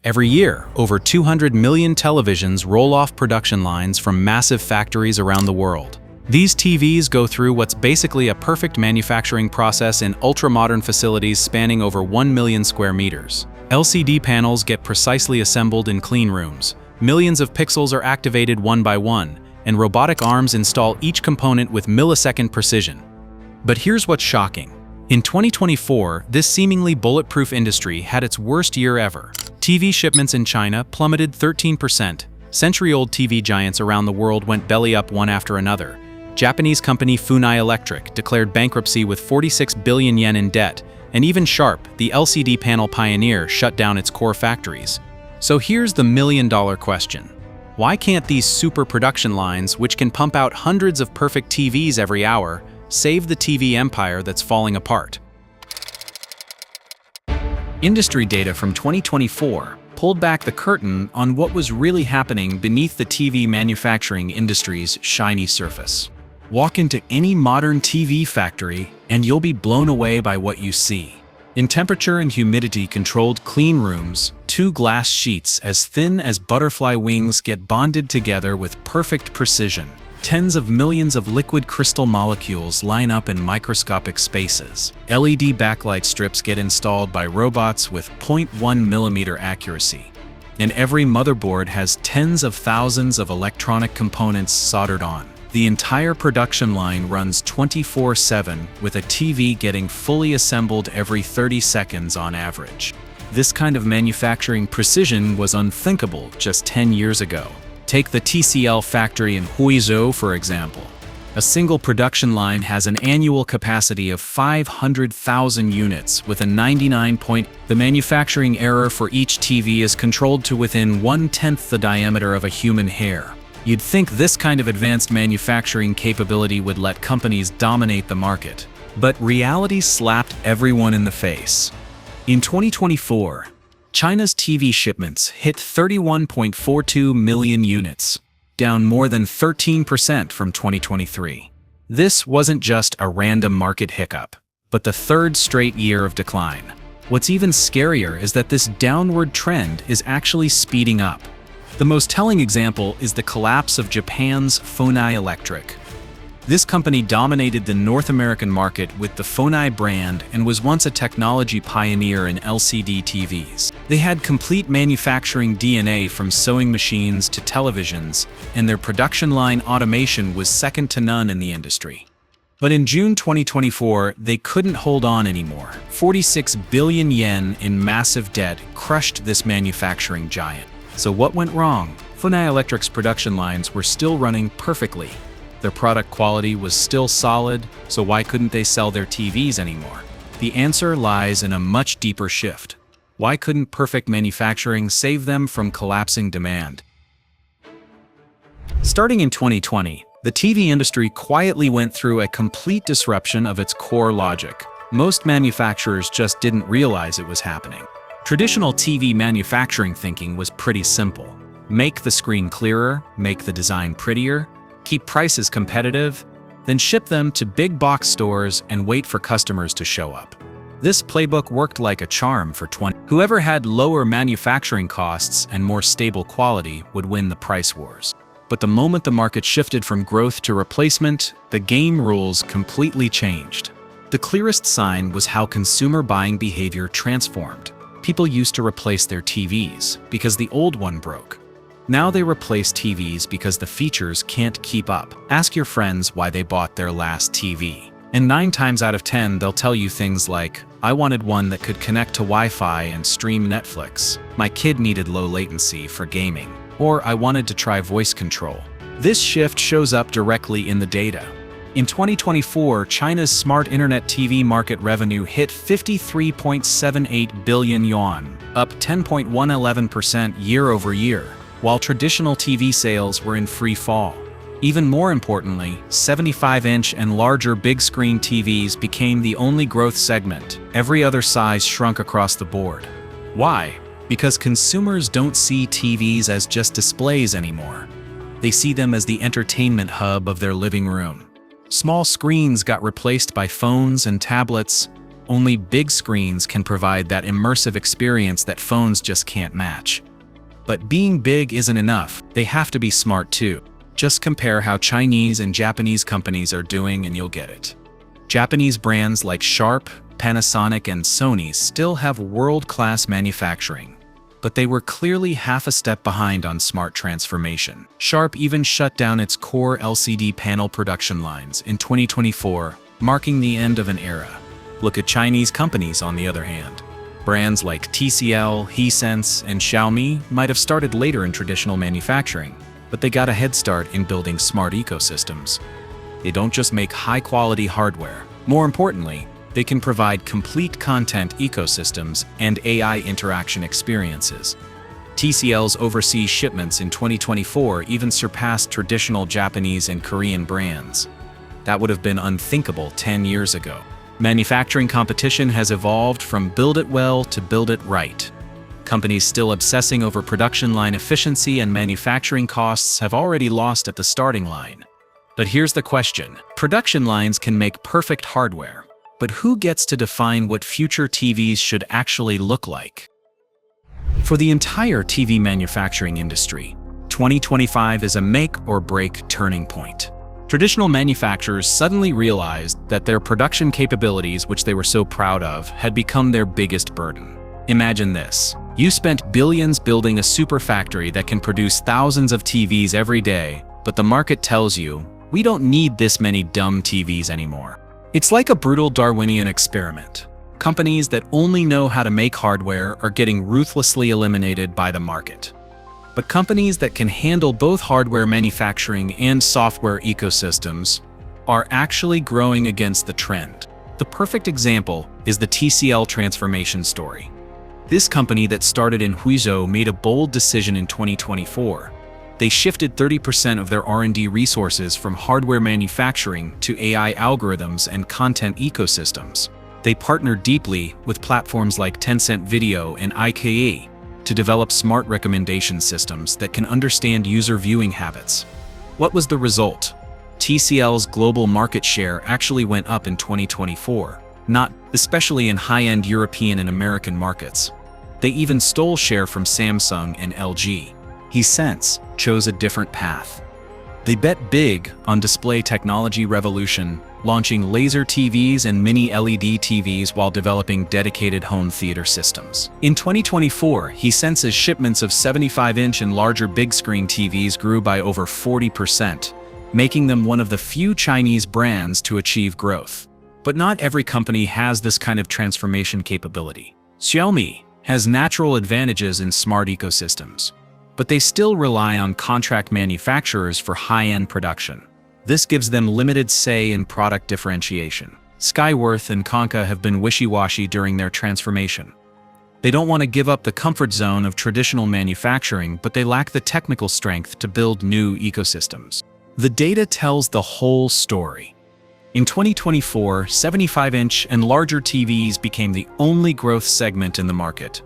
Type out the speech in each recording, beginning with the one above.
Every year, over 200 million televisions roll off production lines from massive factories around the world. These TVs go through what's basically a perfect manufacturing process in ultra-modern facilities spanning over 1 million square meters. LCD panels get precisely assembled in clean rooms. Millions of pixels are activated one by one, and robotic arms install each component with millisecond precision. But here's what's shocking. In 2024, this seemingly bulletproof industry had its worst year ever. TV shipments in China plummeted 13%. Century-old TV giants around the world went belly up one after another. Japanese company Funai Electric declared bankruptcy with 46 billion yen in debt, and even Sharp, the LCD panel pioneer, shut down its core factories. So here's the million-dollar question. Why can't these super production lines, which can pump out hundreds of perfect TVs every hour, save the TV empire that's falling apart? Industry data from 2024 pulled back the curtain on what was really happening beneath the TV manufacturing industry's shiny surface. Walk into any modern TV factory and you'll be blown away by what you see. In temperature and humidity-controlled clean rooms, two glass sheets as thin as butterfly wings get bonded together with perfect precision. Tens of millions of liquid crystal molecules line up in microscopic spaces. LED backlight strips get installed by robots with 0.1 millimeter accuracy. And every motherboard has tens of thousands of electronic components soldered on. The entire production line runs 24/7, with a TV getting fully assembled every 30 seconds on average. This kind of manufacturing precision was unthinkable just 10 years ago. Take the TCL factory in Huizhou, for example. A single production line has an annual capacity of 500,000 units with a 99 point. The manufacturing error for each TV is controlled to within 1/10 the diameter of a human hair. You'd think this kind of advanced manufacturing capability would let companies dominate the market. But reality slapped everyone in the face. In 2024, China's TV shipments hit 31.42 million units, down more than 13% from 2023. This wasn't just a random market hiccup, but the third straight year of decline. What's even scarier is that this downward trend is actually speeding up. The most telling example is the collapse of Japan's Funai Electric. This company dominated the North American market with the Funai brand and was once a technology pioneer in LCD TVs. They had complete manufacturing DNA from sewing machines to televisions, and their production line automation was second to none in the industry. But in June 2024, they couldn't hold on anymore. 46 billion yen in massive debt crushed this manufacturing giant. So what went wrong? Funai Electric's production lines were still running perfectly. Their product quality was still solid, so why couldn't they sell their TVs anymore? The answer lies in a much deeper shift. Why couldn't perfect manufacturing save them from collapsing demand? Starting in 2020, the TV industry quietly went through a complete disruption of its core logic. Most manufacturers just didn't realize it was happening. Traditional TV manufacturing thinking was pretty simple. Make the screen clearer, make the design prettier, keep prices competitive, then ship them to big box stores and wait for customers to show up. This playbook worked like a charm for 20. Whoever had lower manufacturing costs and more stable quality would win the price wars. But the moment the market shifted from growth to replacement, the game rules completely changed. The clearest sign was how consumer buying behavior transformed. People used to replace their TVs because the old one broke. Now they replace TVs because the features can't keep up. Ask your friends why they bought their last TV. And 9 times out of 10, they'll tell you things like, I wanted one that could connect to Wi-Fi and stream Netflix. My kid needed low latency for gaming. Or I wanted to try voice control. This shift shows up directly in the data. In 2024, China's smart internet TV market revenue hit 53.78 billion yuan, up 10.111% year over year, while traditional TV sales were in free fall. Even more importantly, 75-inch and larger big-screen TVs became the only growth segment. Every other size shrunk across the board. Why? Because consumers don't see TVs as just displays anymore. They see them as the entertainment hub of their living room. Small screens got replaced by phones and tablets. only big screens can provide that immersive experience that phones just can't match. But being big isn't enough, they have to be smart too. Just compare how Chinese and Japanese companies are doing and you'll get it. Japanese brands like Sharp, Panasonic, and Sony still have world-class manufacturing, but they were clearly half a step behind on smart transformation. Sharp even shut down its core LCD panel production lines in 2024, marking the end of an era. Look at Chinese companies on the other hand. Brands like TCL, Hisense, and Xiaomi might have started later in traditional manufacturing, but they got a head start in building smart ecosystems. They don't just make high-quality hardware. More importantly, they can provide complete content ecosystems and AI interaction experiences. TCL's overseas shipments in 2024 even surpassed traditional Japanese and Korean brands. That would have been unthinkable 10 years ago. Manufacturing competition has evolved from build it well to build it right. Companies still obsessing over production line efficiency and manufacturing costs have already lost at the starting line. But here's the question. Production lines can make perfect hardware, but who gets to define what future TVs should actually look like? For the entire TV manufacturing industry, 2025 is a make or break turning point. Traditional manufacturers suddenly realized that their production capabilities, which they were so proud of, had become their biggest burden. Imagine this. You spent billions building a super factory that can produce thousands of TVs every day, but the market tells you, we don't need this many dumb TVs anymore. It's like a brutal Darwinian experiment. Companies that only know how to make hardware are getting ruthlessly eliminated by the market. But companies that can handle both hardware manufacturing and software ecosystems are actually growing against the trend. The perfect example is the TCL transformation story. This company that started in Huizhou made a bold decision in 2024. They shifted 30% of their R&D resources from hardware manufacturing to AI algorithms and content ecosystems. They partnered deeply with platforms like Tencent Video and IKE to develop smart recommendation systems that can understand user viewing habits. What was the result? TCL's global market share actually went up in 2024, especially in high-end European and American markets. They even stole share from Samsung and LG. Hisense chose a different path. They bet big on display technology revolution, launching laser TVs and mini LED TVs while developing dedicated home theater systems. In 2024, Hisense's shipments of 75-inch and larger big screen TVs grew by over 40%, making them one of the few Chinese brands to achieve growth. But not every company has this kind of transformation capability. Xiaomi has natural advantages in smart ecosystems, but they still rely on contract manufacturers for high-end production. This gives them limited say in product differentiation. Skyworth and Konka have been wishy-washy during their transformation. They don't want to give up the comfort zone of traditional manufacturing, but they lack the technical strength to build new ecosystems. The data tells the whole story. In 2024, 75-inch and larger TVs became the only growth segment in the market,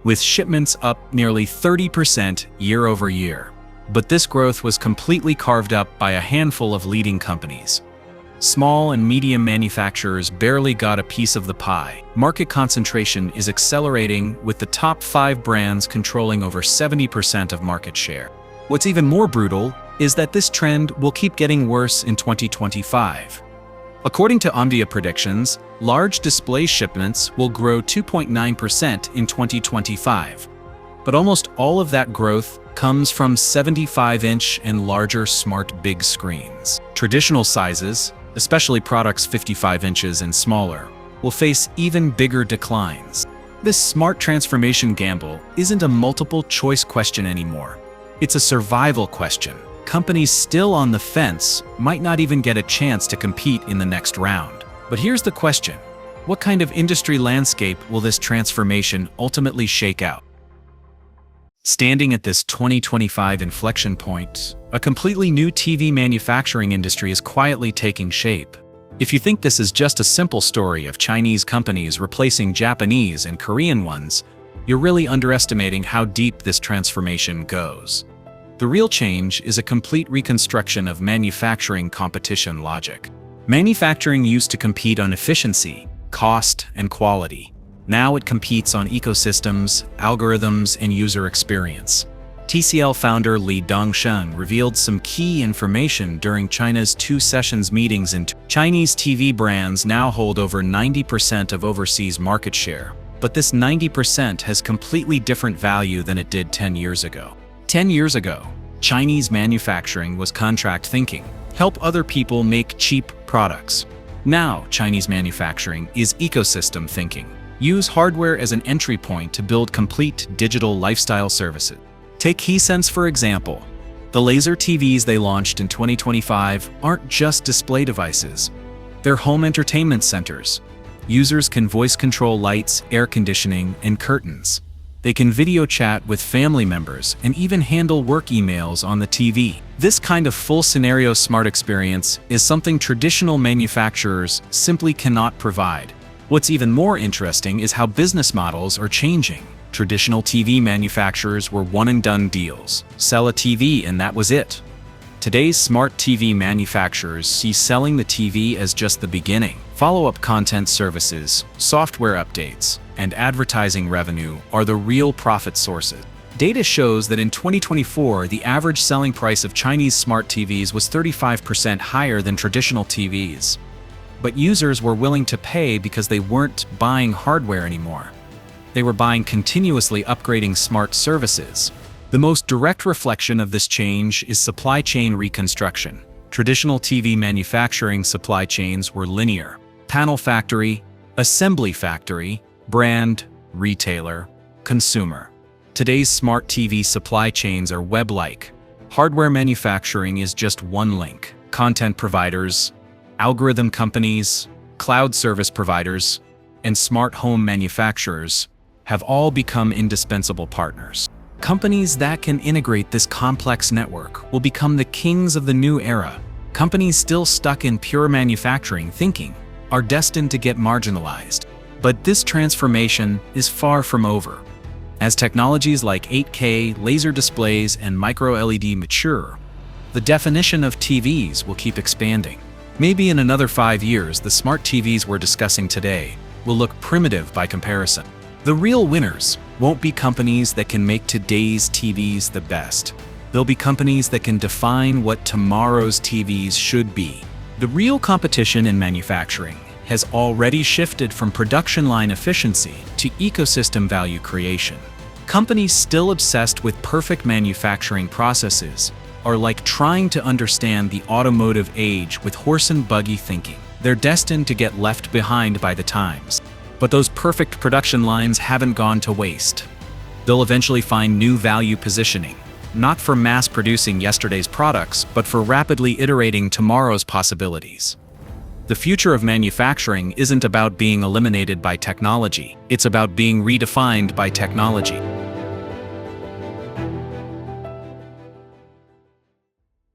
with shipments up nearly 30% year over year. But this growth was completely carved up by a handful of leading companies. Small and medium manufacturers barely got a piece of the pie. Market concentration is accelerating, with the top 5 brands controlling over 70% of market share. What's even more brutal is that this trend will keep getting worse in 2025. According to Omdia predictions, large display shipments will grow 2.9% in 2025. But almost all of that growth comes from 75-inch and larger smart big screens. Traditional sizes, especially products 55 inches and smaller, will face even bigger declines. This smart transformation gamble isn't a multiple choice question anymore. It's a survival question. Companies still on the fence might not even get a chance to compete in the next round. But here's the question: what kind of industry landscape will this transformation ultimately shake out? Standing at this 2025 inflection point, a completely new TV manufacturing industry is quietly taking shape. If you think this is just a simple story of Chinese companies replacing Japanese and Korean ones, you're really underestimating how deep this transformation goes. The real change is a complete reconstruction of manufacturing competition logic. Manufacturing used to compete on efficiency, cost, and quality. Now it competes on ecosystems, algorithms, and user experience. TCL founder Li Dongshen revealed some key information during China's Two Sessions meetings. Chinese TV brands now hold over 90% of overseas market share, but this 90% has completely different value than it did 10 years ago. 10 years ago, Chinese manufacturing was contract thinking, help other people make cheap products. Now, Chinese manufacturing is ecosystem thinking, use hardware as an entry point to build complete digital lifestyle services. Take Hisense for example. The laser TVs they launched in 2025 aren't just display devices. They're home entertainment centers. Users can voice control lights, air conditioning, and curtains. They can video chat with family members and even handle work emails on the TV. This kind of full scenario smart experience is something traditional manufacturers simply cannot provide. What's even more interesting is how business models are changing. Traditional TV manufacturers were one-and-done deals. Sell a TV and that was it. Today's smart TV manufacturers see selling the TV as just the beginning. Follow-up content services, software updates, and advertising revenue are the real profit sources. Data shows that in 2024, the average selling price of Chinese smart TVs was 35% higher than traditional TVs. But users were willing to pay because they weren't buying hardware anymore. They were buying continuously upgrading smart services. The most direct reflection of this change is supply chain reconstruction. Traditional TV manufacturing supply chains were linear. Panel factory, assembly factory, brand, retailer, consumer. Today's smart TV supply chains are web-like. Hardware manufacturing is just one link. Content providers, algorithm companies, cloud service providers, and smart home manufacturers have all become indispensable partners. Companies that can integrate this complex network will become the kings of the new era. Companies still stuck in pure manufacturing thinking are destined to get marginalized. But this transformation is far from over. As technologies like 8K, laser displays, and micro-LED mature, the definition of TVs will keep expanding. Maybe in another 5 years, the smart TVs we're discussing today will look primitive by comparison. The real winners won't be companies that can make today's TVs the best. They'll be companies that can define what tomorrow's TVs should be. The real competition in manufacturing has already shifted from production line efficiency to ecosystem value creation. Companies still obsessed with perfect manufacturing processes are like trying to understand the automotive age with horse and buggy thinking. They're destined to get left behind by the times. But those perfect production lines haven't gone to waste. They'll eventually find new value positioning, not for mass producing yesterday's products, but for rapidly iterating tomorrow's possibilities. The future of manufacturing isn't about being eliminated by technology, it's about being redefined by technology.